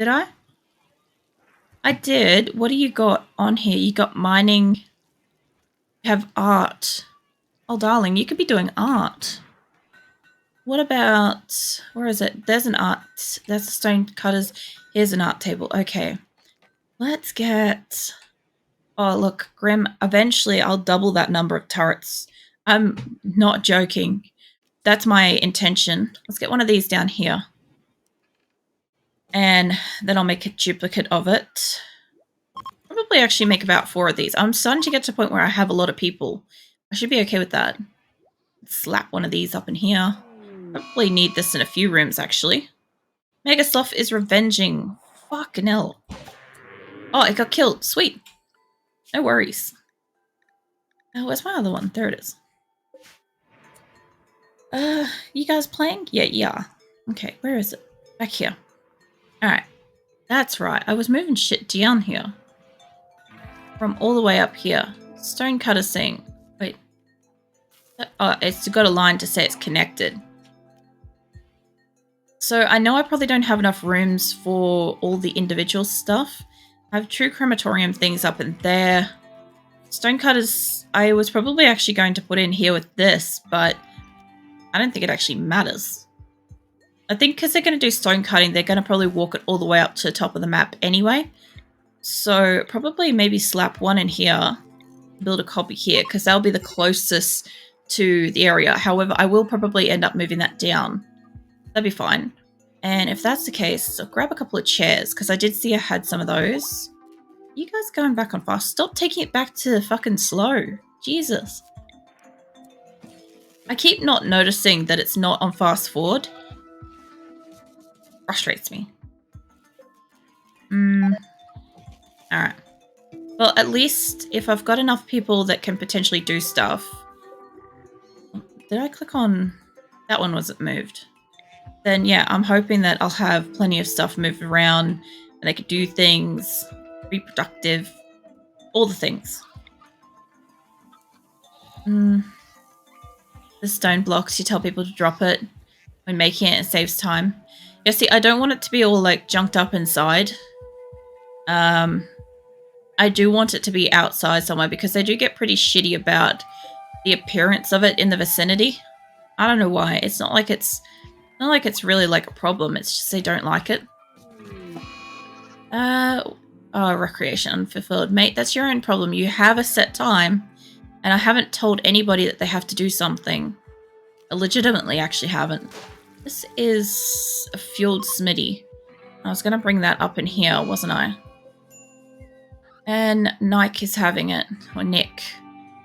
Did I? I did. What do you got on here? You got mining. You have art. Oh, darling, you could be doing art. What about... Where is it? There's an art. That's a stone cutters. Here's an art table. Okay. Let's get... Oh, look, Grim. Eventually, I'll double that number of turrets. I'm not joking. That's my intention. Let's get one of these down here. And then I'll make a duplicate of it. Probably actually make about 4 of these. I'm starting to get to a point where I have a lot of people. I should be okay with that. Slap one of these up in here. Probably need this in a few rooms, actually. Megasloth is revenging. Fucking hell. Oh, it got killed. Sweet. No worries. Oh, where's my other one? There it is. You guys playing? Yeah. Okay, where is it? Back here. Alright. That's right. I was moving shit down here. From all the way up here. Stonecutter saying... Wait. Oh, it's got a line to say it's connected. So I know I probably don't have enough rooms for all the individual stuff. I have true crematorium things up in there. Stonecutters, I was probably actually going to put in here with this, but I don't think it actually matters. I think because they're going to do stone cutting, they're going to probably walk it all the way up to the top of the map anyway. So probably maybe slap one in here, build a copy here, because that'll be the closest to the area. However, I will probably end up moving that down. That'd be fine. And if that's the case, I'll grab a couple of chairs, because I did see I had some of those. You guys going back on fast? Stop taking it back to fucking slow. Jesus. I keep not noticing that it's not on fast forward. Frustrates me. Alright. Well, at least if I've got enough people that can potentially do stuff... Did I click on... That one wasn't moved. Then yeah, I'm hoping that I'll have plenty of stuff moved around and I could do things, reproductive, all the things. The stone blocks, you tell people to drop it when making it, it saves time. Yeah, see, I don't want it to be all like junked up inside. I do want it to be outside somewhere because they do get pretty shitty about the appearance of it in the vicinity. I don't know why. It's not like it's really like a problem. It's just they don't like it. Oh, recreation unfulfilled. Mate, that's your own problem. You have a set time, and I haven't told anybody that they have to do something. I legitimately actually haven't. This is a fueled smitty. I was going to bring that up in here, wasn't I? And Nike is having it. Or Nick.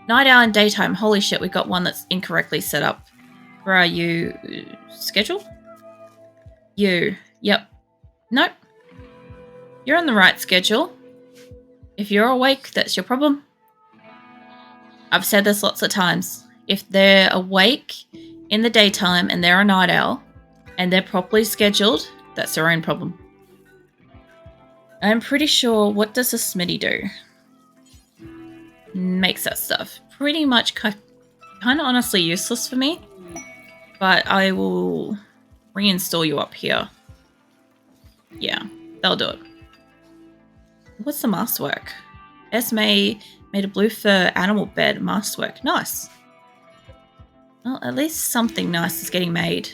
Night owl and daytime. Holy shit, we got one that's incorrectly set up. Where are you? Schedule? You. Yep. Nope. You're on the right schedule. If you're awake, that's your problem. I've said this lots of times. If they're awake in the daytime and they're a night owl and they're properly scheduled, that's their own problem. I'm pretty sure, what does a smitty do? Makes that stuff. Pretty much kind of honestly useless for me. But I will reinstall you up here. Yeah, that'll do it. What's the masterwork? Esme made a blue fur animal bed masterwork. Nice. Well, at least something nice is getting made.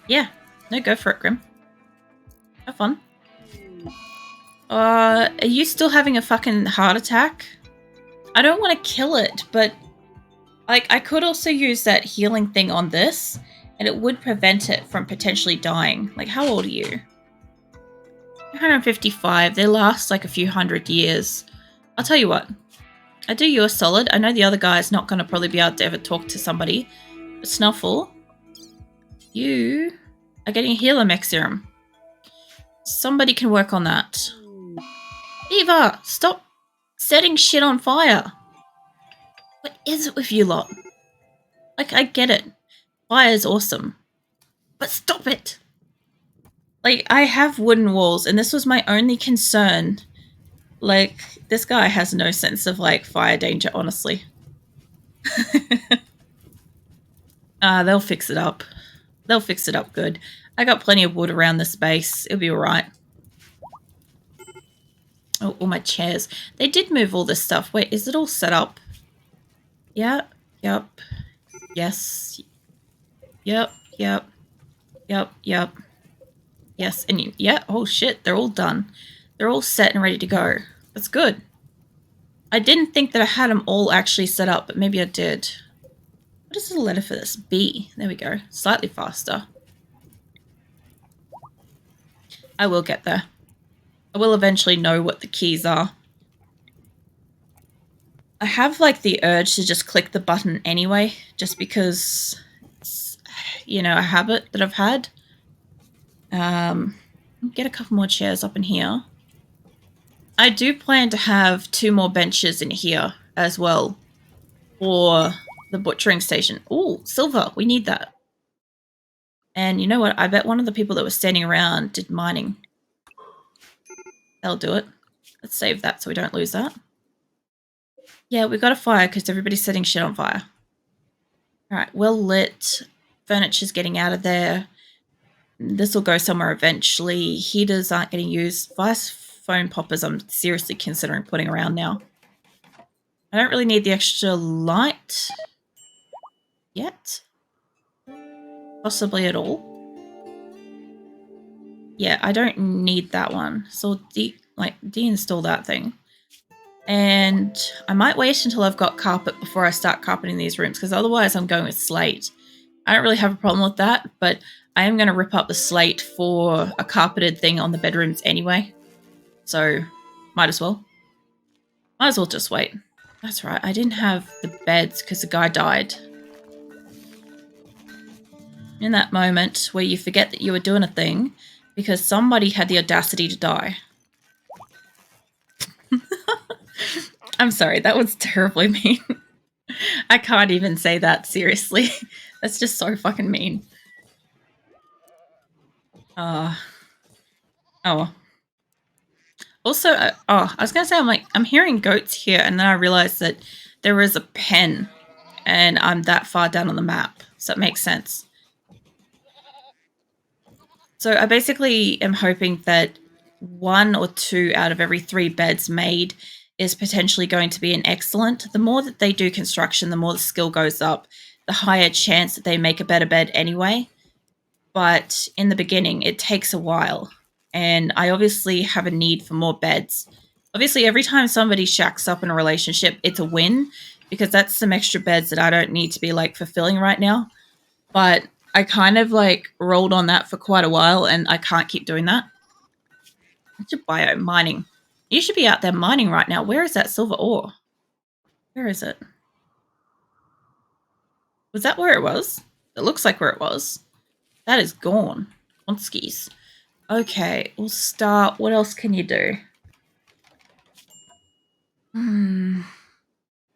Yeah. No, go for it, Grim. Have fun. Are you still having a fucking heart attack? I don't want to kill it, but... Like, I could also use that healing thing on this, and it would prevent it from potentially dying. Like, how old are you? 155. They last like a few hundred years. I'll tell you what. I do you a solid. I know the other guy's not going to probably be able to ever talk to somebody. But Snuffle, you are getting a healer mech serum. Somebody can work on that. Eva, stop setting shit on fire. What is it with you lot? Like, I get it. Fire is awesome. But stop it! Like, I have wooden walls, and this was my only concern. Like, this guy has no sense of, like, fire danger, honestly. They'll fix it up. They'll fix it up good. I got plenty of wood around this base. It'll be alright. Oh, all my chairs. They did move all this stuff. Wait, is it all set up? Yeah. Yep. Yes. Yep. Yep. Yep. Yep. Yes. And yeah. Oh, shit. They're all done. They're all set and ready to go. That's good. I didn't think that I had them all actually set up, but maybe I did. What is the letter for this? B. There we go. Slightly faster. I will get there. I will eventually know what the keys are. I have like the urge to just click the button anyway, just because it's, you know, a habit that I've had. Get a couple more chairs up in here. I do plan to have 2 more benches in here as well for the butchering station. Ooh, silver. We need that. And you know what? I bet one of the people that was standing around did mining. They'll do it. Let's save that so we don't lose that. Yeah, we got a fire because everybody's setting shit on fire. Alright, well lit. Furniture's getting out of there. This will go somewhere eventually. Heaters aren't getting used. Vice foam poppers I'm seriously considering putting around now. I don't really need the extra light yet. Possibly at all. Yeah, I don't need that one. So deinstall that thing. And I might wait until I've got carpet before I start carpeting these rooms, because otherwise I'm going with slate. I don't really have a problem with that, but I am going to rip up the slate for a carpeted thing on the bedrooms anyway. So, might as well. Might as well just wait. That's right, I didn't have the beds because the guy died. In that moment where you forget that you were doing a thing because somebody had the audacity to die. I'm sorry, that was terribly mean. I can't even say that seriously. That's just so fucking mean. Oh. Also, I was gonna say, I'm hearing goats here, and then I realized that there is a pen, and I'm that far down on the map, so it makes sense. So I basically am hoping that 1 or 2 out of every 3 beds made is potentially going to be an excellent. The more that they do construction, the more the skill goes up, the higher chance that they make a better bed anyway. But in the beginning, it takes a while. And I obviously have a need for more beds. Obviously, every time somebody shacks up in a relationship, it's a win, because that's some extra beds that I don't need to be like fulfilling right now. But I kind of like rolled on that for quite a while, and I can't keep doing that. What's your bio? Mining. You should be out there mining right now. Where is that silver ore? Where is it? Was that where it was? It looks like where it was. That is gone. On skis. Okay, we'll start. What else can you do?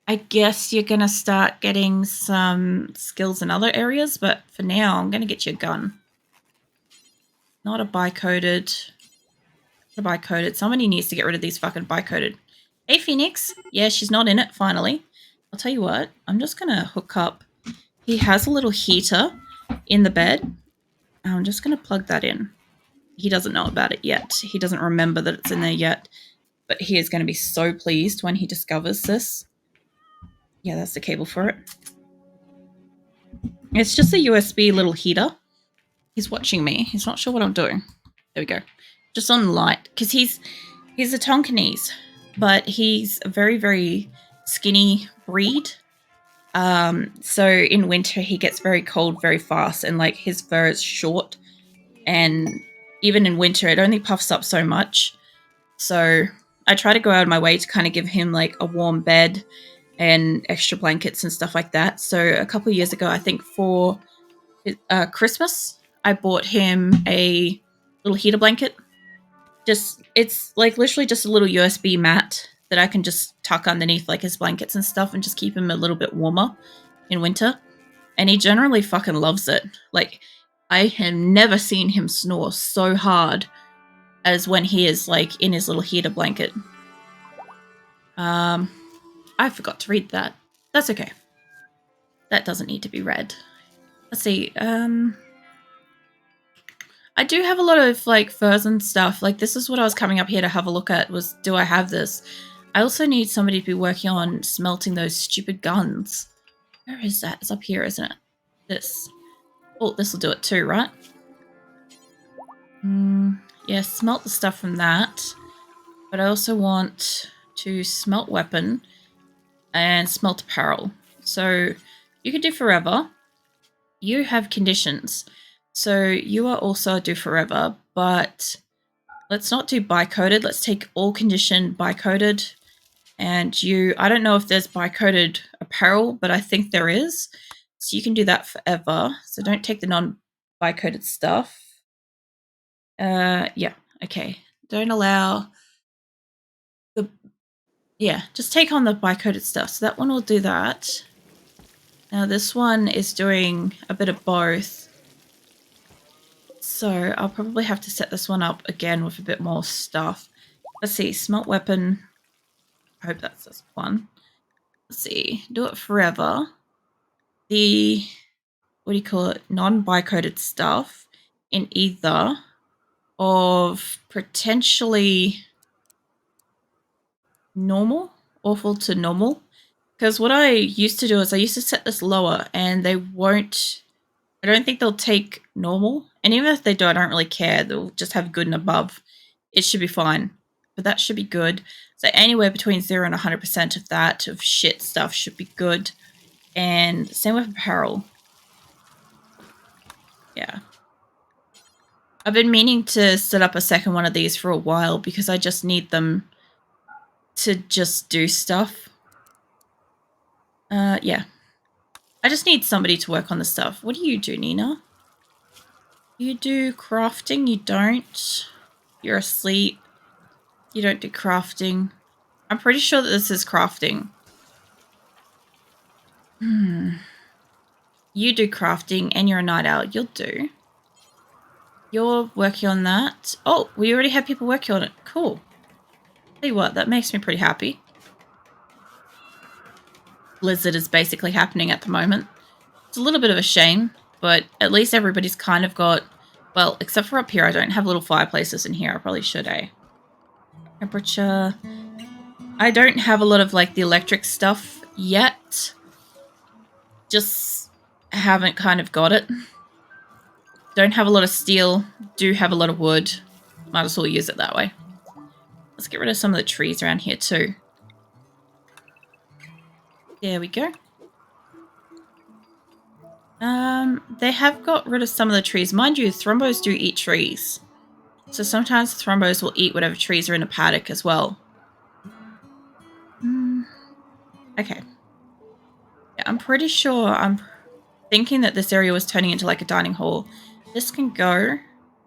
I guess you're going to start getting some skills in other areas, but for now, I'm going to get you a gun. Not a bi-coded. Somebody needs to get rid of these fucking bi-coded. Hey, Phoenix. Yeah, she's not in it, finally. I'll tell you what. I'm just going to hook up. He has a little heater in the bed. I'm just going to plug that in. He doesn't know about it yet. He doesn't remember that it's in there yet. But he is going to be so pleased when he discovers this. Yeah, that's the cable for it. It's just a USB little heater. He's watching me. He's not sure what I'm doing. There we go. Just on light. Because he's a Tonkinese. But he's a very, very skinny breed. So in winter, he gets very cold very fast. And like his fur is short. And even in winter, it only puffs up so much. So I try to go out of my way to kind of give him like a warm bed and extra blankets and stuff like that. So a couple of years ago, I think for Christmas, I bought him a little heater blanket. It's like literally just a little USB mat that I can just tuck underneath like his blankets and stuff and just keep him a little bit warmer in winter. And he generally fucking loves it. Like, I have never seen him snore so hard as when he is like in his little heater blanket. I forgot to read that. That's okay. That doesn't need to be read. Let's see. I do have a lot of like furs and stuff. Like this is what I was coming up here to have a look at was, do I have this? I also need somebody to be working on smelting those stupid guns. Where is that? It's up here, isn't it? This. Oh, this will do it too, right? Yeah, smelt the stuff from that. But I also want to smelt weapon and smelt apparel. So you can do forever. You have conditions. So you are also do forever, but let's not do bi-coded. Let's take all condition bi-coded. And you, I don't know if there's bi-coded apparel, but I think there is. So you can do that forever. So don't take the non-bi-coded stuff. Yeah, okay. Don't allow the, yeah, just take on the bi-coded stuff. So that one will do that. Now this one is doing a bit of both. So I'll probably have to set this one up again with a bit more stuff. Let's see, smelt weapon. I hope that's this one. Let's see, do it forever. The, what do you call it, non-bi-coded stuff in either of potentially normal, awful to normal. Because what I used to do is I used to set this lower and they won't, I don't think they'll take normal. And even if they do, I don't really care. They'll just have good and above. It should be fine. But that should be good. So anywhere between 0 and 100% of that, of shit stuff, should be good. And same with apparel. Yeah. I've been meaning to set up a second one of these for a while because I just need them to just do stuff. Yeah. I just need somebody to work on the stuff. What do you do, Nina? You do crafting? You don't? You're asleep. You don't do crafting. I'm pretty sure that this is crafting. You do crafting and you're a night owl. You'll do. You're working on that. Oh, we already have people working on it. Cool. Tell you what, that makes me pretty happy. Blizzard is basically happening at the moment. It's a little bit of a shame, but at least everybody's kind of got, well, except for up here, I don't have little fireplaces in here. I probably should, eh? Temperature. I don't have a lot of like the electric stuff yet. Just haven't kind of got it. Don't have a lot of steel. Do have a lot of wood. Might as well use it that way. Let's get rid of some of the trees around here too. There we go. They have got rid of some of the trees. Mind you, thrombos do eat trees. So sometimes thrombos will eat whatever trees are in a paddock as well. Okay. Yeah, I'm pretty sure I'm thinking that this area was turning into like a dining hall. This can go.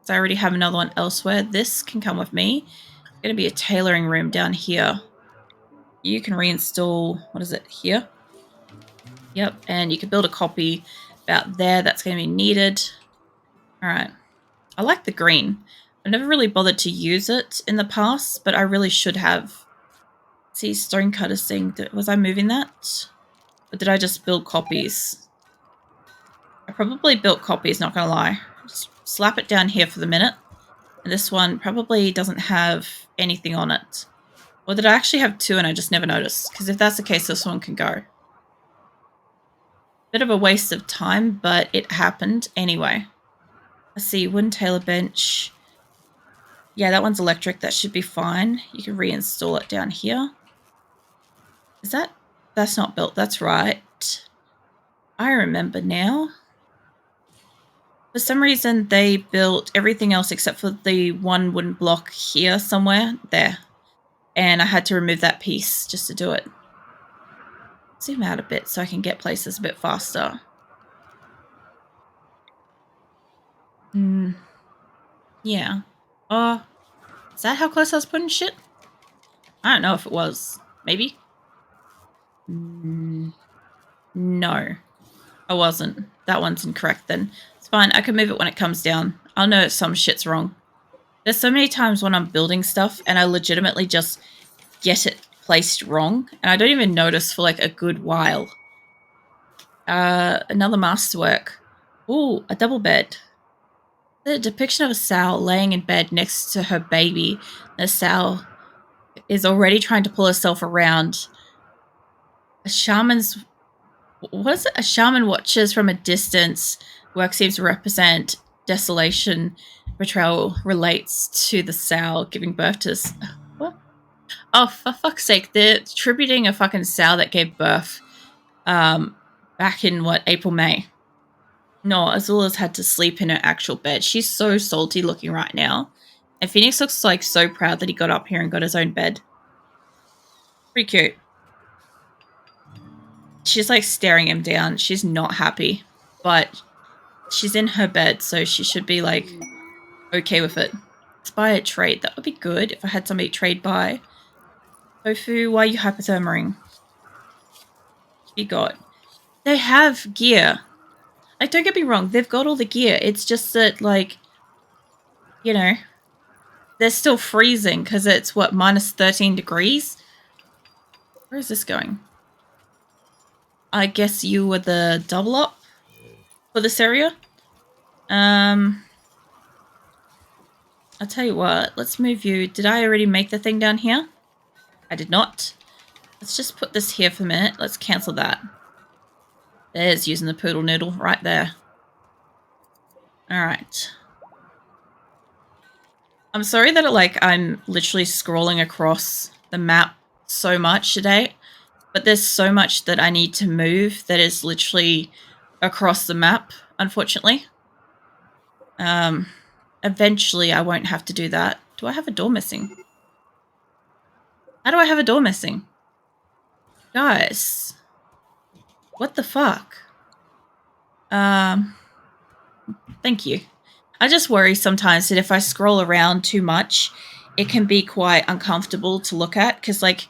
So I already have another one elsewhere. This can come with me. It's going to be a tailoring room down here. You can reinstall, what is it, here? Yep, and you can build a copy about there. That's going to be needed. All right. I like the green. I never really bothered to use it in the past, but I really should have. See, stonecutters thing. Was I moving that? Or did I just build copies? I probably built copies, not gonna lie. Just slap it down here for the minute. And this one probably doesn't have anything on it. Or did I actually have two and I just never noticed? Because if that's the case, this one can go. Bit of a waste of time, but it happened anyway. Let's see, wooden tailor bench. Yeah, that one's electric. That should be fine. You can reinstall it down here. Is that? That's not built. That's right. I remember now. For some reason, they built everything else except for the one wooden block here somewhere. There. And I had to remove that piece just to do it. Zoom out a bit so I can get places a bit faster. Yeah. Is that how close I was putting shit? I don't know if it was. Maybe? No. I wasn't. That one's incorrect then. It's fine. I can move it when it comes down. I'll know some shit's wrong. There's so many times when I'm building stuff and I legitimately just get it placed wrong. And I don't even notice for like a good while. Another masterwork. Ooh, a double bed. The depiction of a sow laying in bed next to her baby. The sow is already trying to pull herself around. A shaman's... What is it? A shaman watches from a distance. Work seems to represent desolation. Betrayal relates to the sow giving birth to... What? Oh, for fuck's sake. They're attributing a fucking sow that gave birth back in, what, April, May. No, Azula's had to sleep in her actual bed. She's so salty looking right now. And Phoenix looks like so proud that he got up here and got his own bed. Pretty cute. She's like staring him down. She's not happy. But she's in her bed, so she should be like okay with it. Let's buy a trade. That would be good if I had somebody trade buy. Tofu, why are you hypotherming? You got. They have gear. Like, don't get me wrong, they've got all the gear. It's just that, like, you know, they're still freezing because it's, what, minus 13 degrees? Where is this going? I guess you were the double up for this area. I'll tell you what, let's move you. Did I already make the thing down here? I did not. Let's just put this here for a minute. Let's cancel that. There's using the poodle noodle right there. Alright. I'm sorry that I'm literally scrolling across the map so much today, but there's so much that I need to move that is literally across the map, unfortunately. Eventually I won't have to do that. Do I have a door missing? How do I have a door missing? Guys. What the fuck? Thank you. I just worry sometimes that if I scroll around too much, it can be quite uncomfortable to look at because, like,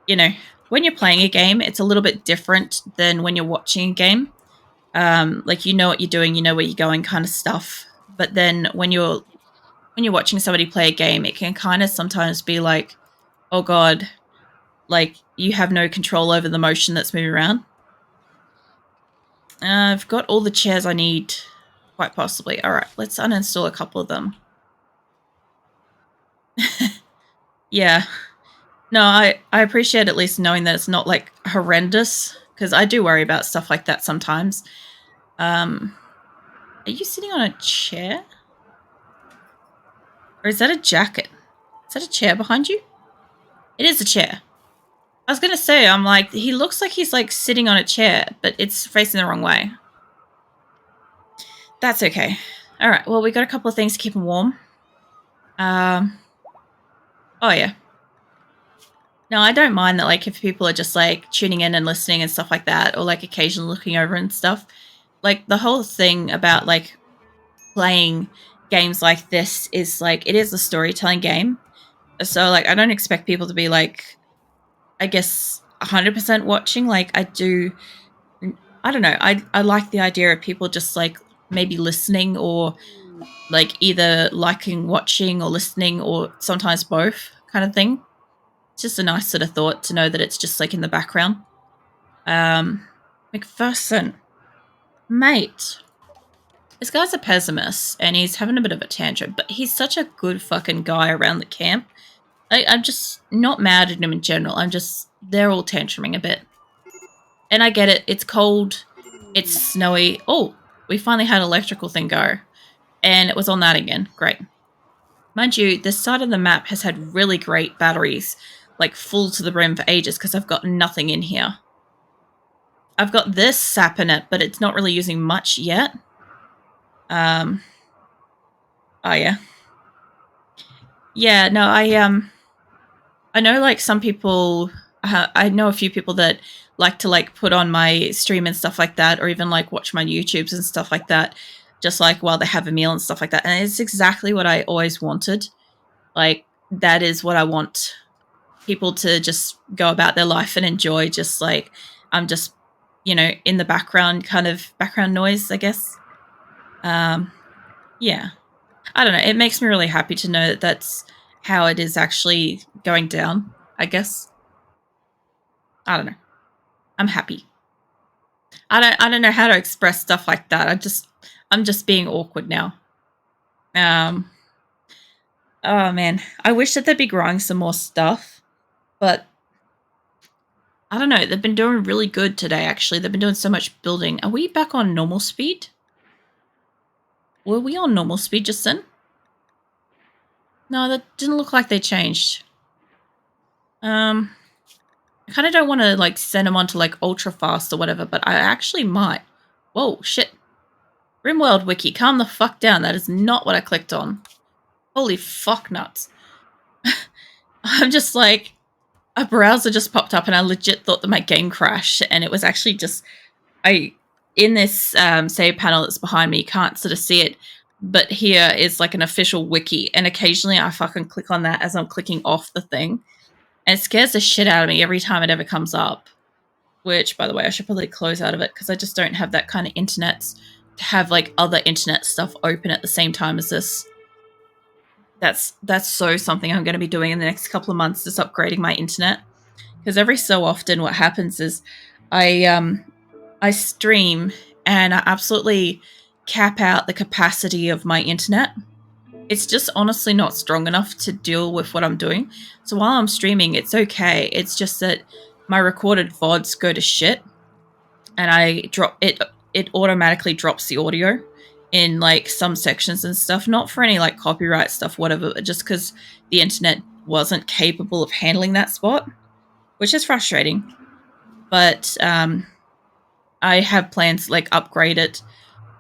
you know, when you're playing a game, it's a little bit different than when you're watching a game. Like, you know what you're doing, you know where you're going kind of stuff. But then when you're watching somebody play a game, it can kind of sometimes be like, oh god, like, you have no control over the motion that's moving around. I've got all the chairs I need, quite possibly. Alright, let's uninstall a couple of them. Yeah. No, I appreciate at least knowing that it's not, like, horrendous, because I do worry about stuff like that sometimes. Are you sitting on a chair? Or is that a jacket? Is that a chair behind you? It is a chair. I was gonna say, I'm like, he looks like he's, like, sitting on a chair, but it's facing the wrong way. That's okay. Alright, well, we got a couple of things to keep him warm. Oh, yeah. No, I don't mind that, like, if people are just, like, tuning in and listening and stuff like that, or, like, occasionally looking over and stuff. Like, the whole thing about, like, playing games like this is, like, it is a storytelling game. So, like, I don't expect people to be, like, I guess, 100% watching. Like, I don't know. I like the idea of people just, like, maybe listening or, like, either liking watching or listening or sometimes both kind of thing. It's just a nice sort of thought to know that it's just, like, in the background. McPherson. Mate. This guy's a pessimist, and he's having a bit of a tantrum, but he's such a good fucking guy around the camp. I'm just not mad at him in general. They're all tantruming a bit. And I get it. It's cold. It's snowy. Oh, we finally had an electrical thing go. And it was on that again. Great. Mind you, this side of the map has had really great batteries, like full to the brim for ages, because I've got nothing in here. I've got this sap in it, but it's not really using much yet. Oh, yeah. Yeah, no, I know, like, some people, I know a few people that like to, like, put on my stream and stuff like that, or even, like, watch my YouTubes and stuff like that, just, like, while they have a meal and stuff like that. And it's exactly what I always wanted. Like, that is what I want people to just go about their life and enjoy, just, like, I'm just, you know, in the background, kind of background noise, I guess. Yeah. I don't know. It makes me really happy to know that that's how it is actually going down, I guess. I don't know. I'm happy. I don't know how to express stuff like that. I'm just being awkward now. Oh man, I wish that they'd be growing some more stuff, but I don't know. They've been doing really good today, actually. They've been doing so much building. Are we back on normal speed? Were we on normal speed just then? No, that didn't look like they changed. I kind of don't want to like send them on to like ultra fast or whatever, but I actually might. Whoa, shit. RimWorld Wiki, calm the fuck down. That is not what I clicked on. Holy fuck nuts. I'm just like, a browser just popped up and I legit thought that my game crashed, and it was actually just, in this save panel that's behind me, you can't sort of see it, but here is like an official wiki, and occasionally I fucking click on that as I'm clicking off the thing, and it scares the shit out of me every time it ever comes up, which, by the way, I should probably close out of it because I just don't have that kind of internet to have like other internet stuff open at the same time as this. That's so something I'm going to be doing in the next couple of months, is upgrading my internet, because every so often what happens is I stream and I absolutely cap out the capacity of my internet. It's just honestly not strong enough to deal with what I'm doing. So while I'm streaming, it's okay. It's just that my recorded VODs go to shit, and I drop it. It automatically drops the audio in like some sections and stuff. Not for any like copyright stuff, whatever, but just because the internet wasn't capable of handling that spot, which is frustrating. But I have plans to like upgrade it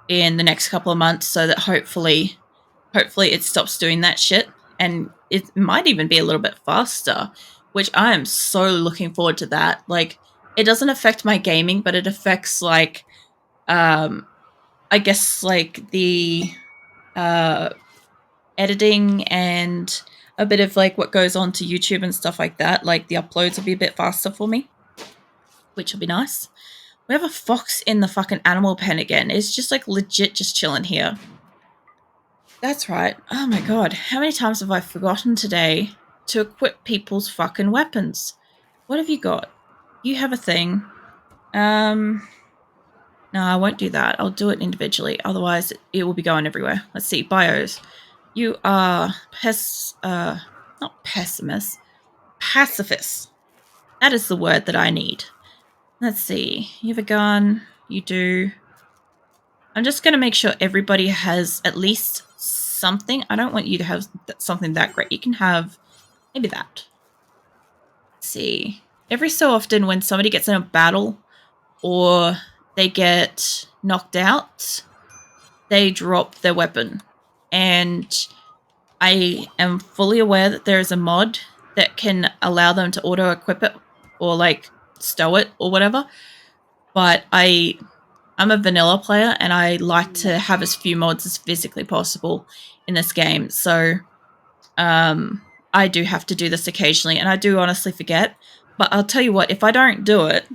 in the next couple of months so that hopefully it stops doing that shit, and it might even be a little bit faster, which I am so looking forward to that. Like, it doesn't affect my gaming, but it affects like I guess like the editing and a bit of like what goes on to YouTube and stuff like that. Like the uploads will be a bit faster for me, which will be nice. We have a fox in the fucking animal pen again. It's just like legit just chilling here. That's right. Oh my god. How many times have I forgotten today to equip people's fucking weapons? What have you got? You have a thing. No, I won't do that. I'll do it individually. Otherwise, it will be going everywhere. Let's see. Bios. You are not pessimist. Pacifist. That is the word that I need. Let's see. You have a gun. You do. I'm just going to make sure everybody has at least something. I don't want you to have something that great. You can have maybe that. Let's see. Every so often when somebody gets in a battle or they get knocked out, they drop their weapon. And I am fully aware that there is a mod that can allow them to auto-equip it or like stow it or whatever. But I'm a vanilla player and I like to have as few mods as physically possible in this game. So I do have to do this occasionally, and I do honestly forget. But I'll tell you what, if I don't do it,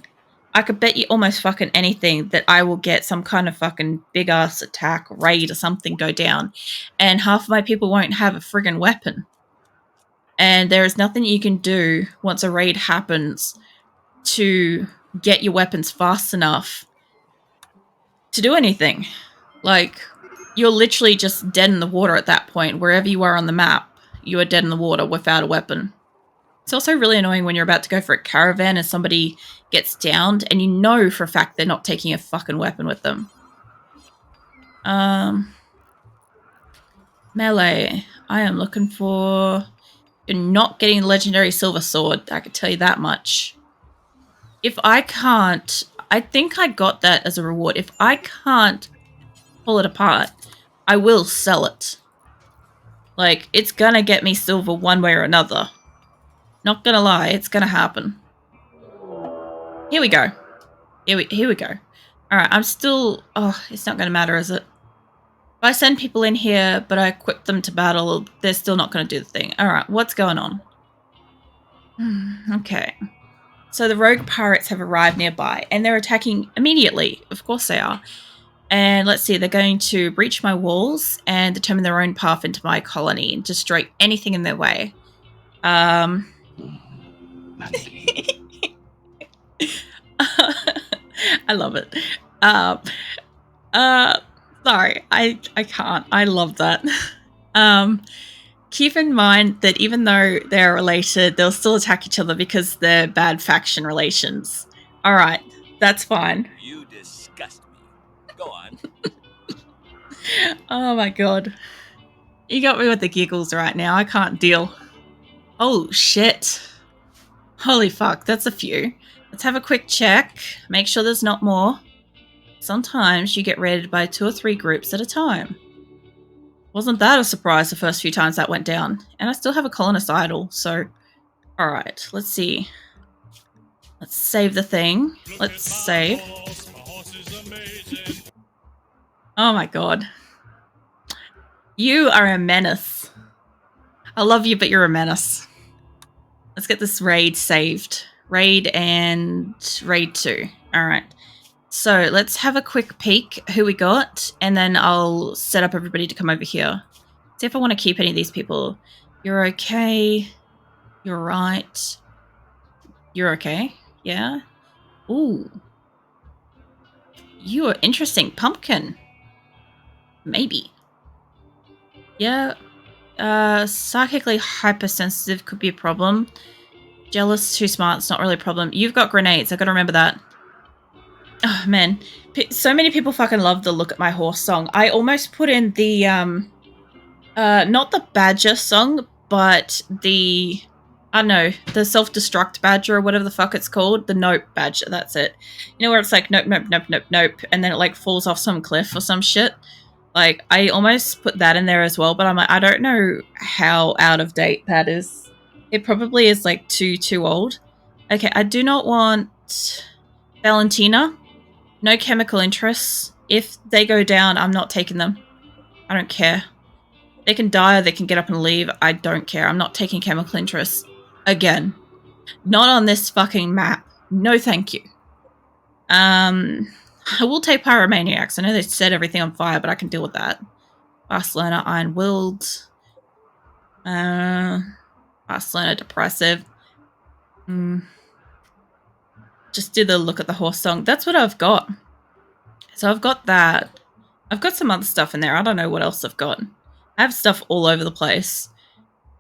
I could bet you almost fucking anything that I will get some kind of fucking big-ass attack, raid or something go down, and half of my people won't have a friggin' weapon. And there is nothing you can do once a raid happens to get your weapons fast enough to do anything. Like, you're literally just dead in the water at that point. Wherever you are on the map, you are dead in the water without a weapon. It's also really annoying when you're about to go for a caravan and somebody gets downed and you know for a fact they're not taking a fucking weapon with them. Melee. I am looking for... You're not getting the legendary silver sword, I can tell you that much. If I can't... I think I got that as a reward. If I can't pull it apart, I will sell it. Like, it's gonna get me silver one way or another. Not gonna lie, it's gonna happen. Here we go. Here we go. Alright, I'm still... Oh, it's not gonna matter, is it? If I send people in here, but I equip them to battle, they're still not gonna do the thing. Alright, what's going on? Okay. So the rogue pirates have arrived nearby, and they're attacking immediately. Of course they are. And let's see, they're going to breach my walls and determine their own path into my colony and destroy anything in their way. I love it. Sorry, I can't. I love that. Keep in mind that even though they're related, they'll still attack each other because they're bad faction relations. All right, that's fine. You disgust me. Go on. Oh my god. You got me with the giggles right now. I can't deal. Oh shit. Holy fuck, that's a few. Let's have a quick check. Make sure there's not more. Sometimes you get raided by 2 or 3 groups at a time. Wasn't that a surprise the first few times that went down? And I still have a colonist idol, so... Alright, let's see. Let's save the thing. Let's save. Oh my god. You are a menace. I love you, but you're a menace. Let's get this raid saved. Raid and raid 2. Alright. So let's have a quick peek who we got, and then I'll set up everybody to come over here. See if I want to keep any of these people. You're okay. You're right. You're okay. Yeah. Ooh. You are interesting. Pumpkin. Maybe. Yeah. Psychically hypersensitive could be a problem. Jealous, too smart. It's not really a problem. You've got grenades. I gotta remember that. Oh, man. So many people fucking love the Look at My Horse song. I almost put in the, not the Badger song, but the, I don't know, the Self-Destruct Badger or whatever the fuck it's called. The Nope Badger, that's it. You know where it's like, nope, nope, nope, nope, nope, and then it like falls off some cliff or some shit? Like, I almost put that in there as well, but I'm like, I don't know how out of date that is. It probably is like too old. Okay, I do not want Valentina. No chemical interests. If they go down, I'm not taking them. I don't care. They can die or they can get up and leave. I don't care. I'm not taking chemical interests. Again. Not on this fucking map. No thank you. I will take pyromaniacs. I know they set everything on fire, but I can deal with that. Fast learner, iron-willed. Fast learner, depressive. Just do the Look at the Horse song. That's what I've got. So I've got that. I've got some other stuff in there. I don't know what else I've got. I have stuff all over the place.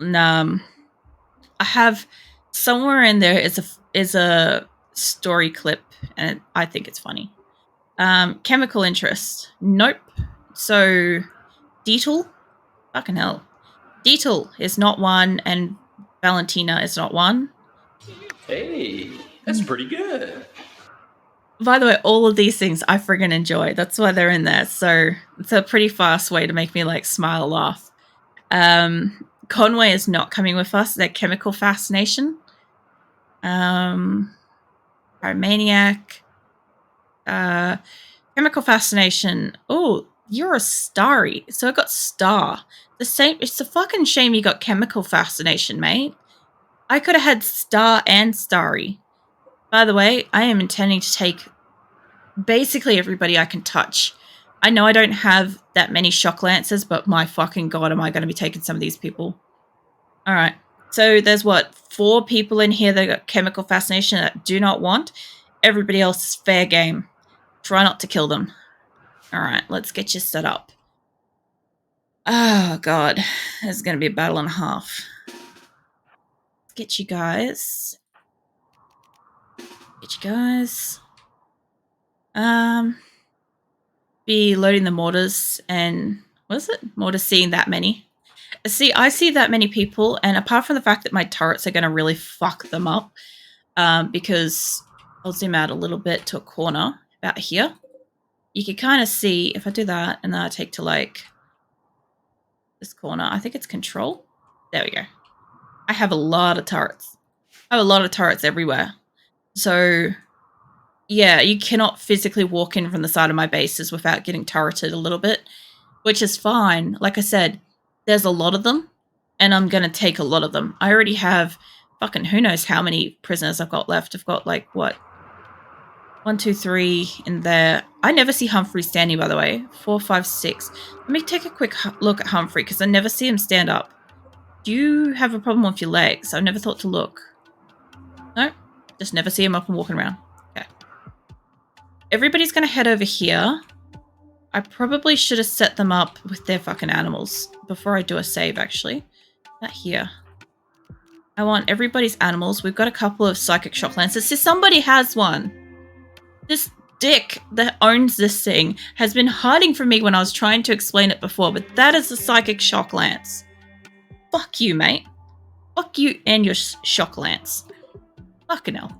And, I have somewhere in there is a story clip, and I think it's funny. Chemical interest. Nope. So Deetle? Fucking hell. Deetle is not one, and Valentina is not one. Hey, that's pretty good. By the way, all of these things I friggin' enjoy. That's why they're in there. So it's a pretty fast way to make me like smile, laugh. Conway is not coming with us. They're chemical fascination. Pyromaniac. Chemical fascination. Oh, you're a starry. So I got star. The same. It's a fucking shame you got chemical fascination, mate. I could have had star and starry. By the way, I am intending to take basically everybody I can touch. I know I don't have that many shock lancers, but my fucking god, am I going to be taking some of these people. Alright, so there's what, 4 people in here that got chemical fascination that I do not want. Everybody else is fair game. Try not to kill them. Alright, let's get you set up. Oh god, this is going to be a battle and a half. Let's get you guys. Be loading the mortars and what is it? Mortars seeing that many. See, I see that many people, and apart from the fact that my turrets are going to really fuck them up, because I'll zoom out a little bit to a corner about here. You can kind of see if I do that, and then I take to like this corner. I think it's control. There we go. I have a lot of turrets. I have a lot of turrets everywhere. So, yeah, you cannot physically walk in from the side of my bases without getting turreted a little bit, which is fine. Like I said, there's a lot of them, and I'm going to take a lot of them. I already have fucking who knows how many prisoners I've got left. I've got, like, what? 1, 2, 3 in there. I never see Humphrey standing, by the way. 4, 5, 6. Let me take a quick look at Humphrey, because I never see him stand up. Do you have a problem with your legs? I've never thought to look. No? Just never see him up and walking around. Okay. Everybody's going to head over here. I probably should have set them up with their fucking animals before I do a save, actually. Not here. I want everybody's animals. We've got a couple of psychic shock lances. So somebody has one. This dick that owns this thing has been hiding from me when I was trying to explain it before, but that is a psychic shock lance. Fuck you, mate. Fuck you and your shock lance. Fucking hell.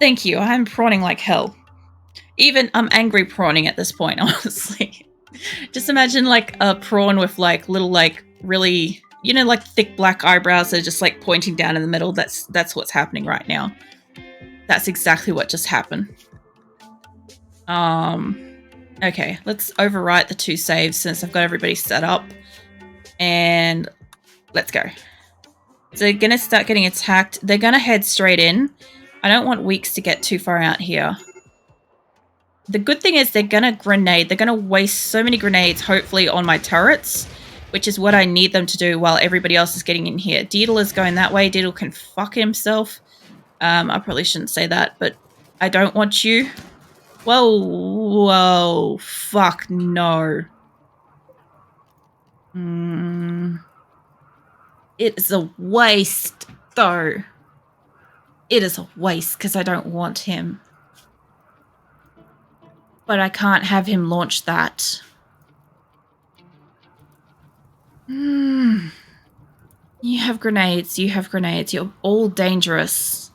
Thank you. I'm prawning like hell. Even I'm angry prawning at this point, honestly. Just imagine like a prawn with like little like really, you know, like thick black eyebrows that are just like pointing down in the middle. That's what's happening right now. That's exactly what just happened. Okay, let's overwrite the 2 saves since I've got everybody set up. And let's go. So they're going to start getting attacked. They're going to head straight in. I don't want weaks to get too far out here. The good thing is they're going to grenade. They're going to waste so many grenades, hopefully, on my turrets, which is what I need them to do while everybody else is getting in here. Deedle is going that way. Deedle can fuck himself. I probably shouldn't say that, but I don't want you. Whoa, fuck no. It is a waste, though. It is a waste because I don't want him. But I can't have him launch that. You have grenades. You have grenades. You're all dangerous.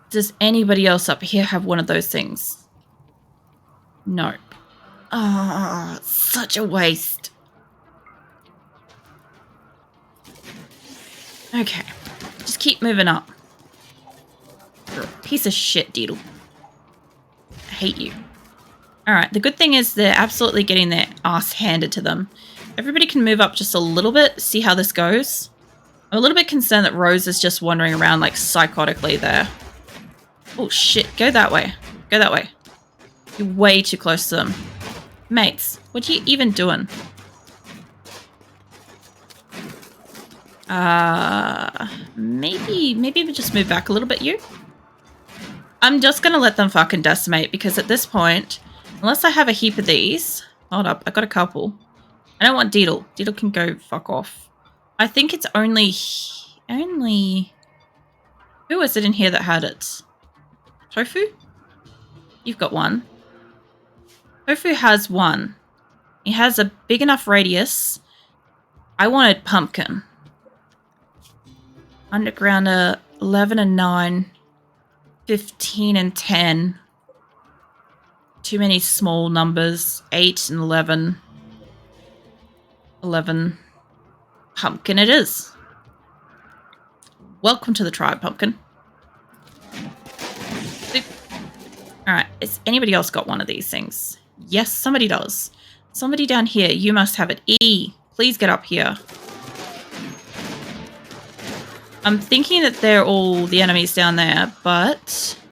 Does anybody else up here have one of those things? No. Oh, such a waste. Okay. Just keep moving up. You're a piece of shit, Deedle. I hate you. Alright, the good thing is they're absolutely getting their ass handed to them. Everybody can move up just a little bit, see how this goes. I'm a little bit concerned that Rose is just wandering around like psychotically there. Oh shit, go that way. Go that way. You're way too close to them. Mates, what are you even doing? Maybe we just move back a little bit, you? I'm just gonna let them fucking decimate because at this point, unless I have a heap of these... Hold up, I got a couple. I don't want Deedle. Deedle can go fuck off. I think it's only... Who was it in here that had it? Tofu? You've got one. Tofu has one. He has a big enough radius. I wanted Pumpkin. Undergrounder, 11 and 9. 15 and 10. Too many small numbers. 8 and 11. 11. Pumpkin it is. Welcome to the tribe, Pumpkin. Alright, has anybody else got one of these things? Yes, somebody does. Somebody down here, you must have it. E, please get up here. I'm thinking that they're all the enemies down there, but